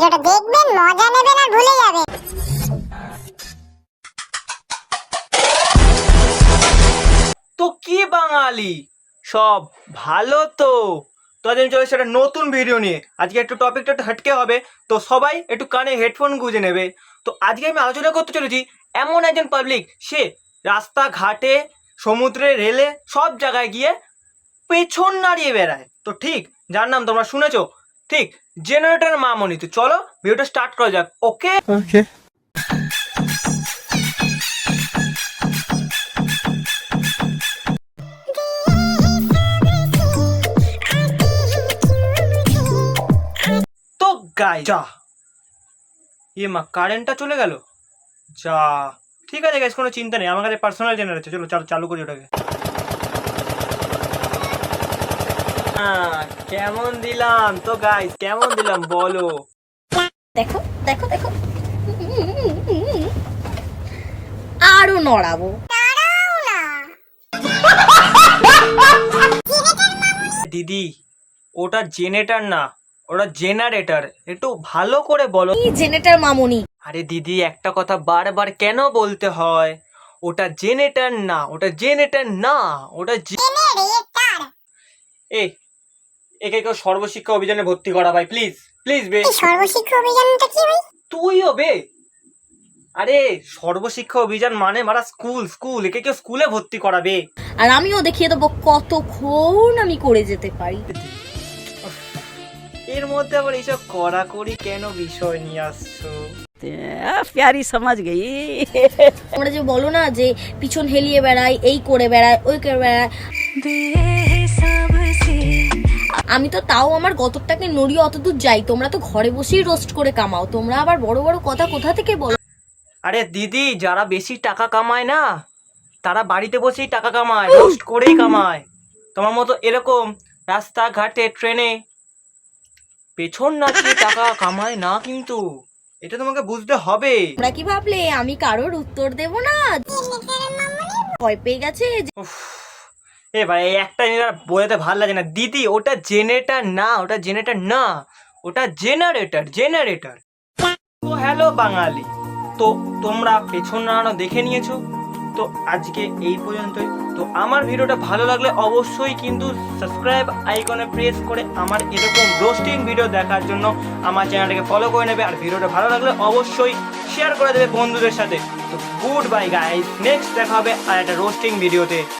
ভিডিওটা দেখবেন, মজা নেবেন আর ভুলে যাবেন। তো কি বাঙালি সব ভালো তো? আজ আমি চলে এসেছি একটা নতুন ভিডিও নিয়ে। আজকে একটু টপিকটা একটু হটকে হবে, তো সবাই একটু কানে হেডফোন গুঁজে নেবে। তো আজকে আমি আলোচনা করতে চলেছি এমন একজন পাবলিক, সে রাস্তাঘাটে, সমুদ্রে, রেলে সব জায়গায় গিয়ে পেছন নাড়িয়ে বেড়ায়। তো ঠিক যার নাম তোমরা শুনেছো, ঠিক জেনারেটর মামনি। তো চলো ভিডিওটা স্টার্ট করা যাক। ওকে ওকে। তো গাই যা, মা কারেন্টটা চলে গেল। যা, ঠিক আছে গাইস, কোনো চিন্তা নেই, আমার কাছে পার্সোনাল জেনারেটর। চলো চালু করি ওটাকে। কেমন দিলাম তো গাইস, কেমন দিলাম বলো? দেখো দেখো দেখো, আরো নড়াবো। দিদি, ওটা জেনারেটর না, ওটা জেনারেটর। একটু ভালো করে বলো। কি জেনারেটর মামুনি? আরে দিদি, একটা কথা বারবার কেন বলতে হয়? ওটা জেনারেটর না, ওটা জেনারেটর না, ওটা এ একে কেউ সর্বশিক্ষা অভিযানে ভর্তি করা ভাই, প্লিজ প্লিজ বে। সর্বশিক্ষা অভিযানটা কি ভাই? তুইও বে। আরে সর্বশিক্ষা অভিযান মানে মারা স্কুল, স্কুল। একে কেউ স্কুলে ভর্তি করাবে। আর আমিও দেখিয়ে দেবো কতক্ষণ আমি করে যেতে পারি। এর মধ্যে আবার এইসব কড়াকড়ি কেন বিষয় নিয়ে আসছো? प्यारी समझ गई। তোমরা যে বলো না যে পিছন হেলিয়ে বেড়ায়, এই করে বেড়ায়, ওই করে বেড়ায়, আমি তো তাও আমার গতরটাকে নড়িয়ে অত দূর যাই। তোমরা তো ঘরে বসেই রোস্ট করে কামাও, তোমরা আবার বড় বড় কথা কোথা থেকে বলো? আরে দিদি, যারা বেশি টাকা কামায় না, তারা বাড়িতে বসেই টাকা কামায়, রোস্ট করেই কামায়। তোমার মতো এরকম রাস্তাঘাটে, ট্রেনে পেছন নাচিয়ে টাকা কামায় না, কিন্তু এটা তোমাকে বুঝতে হবে। তোমরা কি ভাবলে আমি কারোর উত্তর দেব না? ভয় পেয়ে গেছে যে উফ, এ ভাই, এই একটা জিনিস আর বোঝাতে ভালো লাগে না দিদি। ওটা জেনারেটর না, ওটা জেনারেটর না, ওটা জেনারেটর, জেনারেটর। তো হ্যালো বাঙালি, তো তোমরা পেছন নাড়ানো দেখে নিয়েছো। তো আজকে এই পর্যন্তই। তো আমার ভিডিওটা ভালো লাগলে অবশ্যই কিন্তু সাবস্ক্রাইব আইকনে প্রেস করে আমার এরকম রোস্টিং ভিডিও দেখার জন্য আমার চ্যানেলটাকে ফলো করে নেবে। আর ভিডিওটা ভালো লাগলে অবশ্যই শেয়ার করে দেবে বন্ধুদের সাথে। তো গুড বাই গাইস, নেক্সট দেখা হবে আর একটা রোস্টিং ভিডিওতে।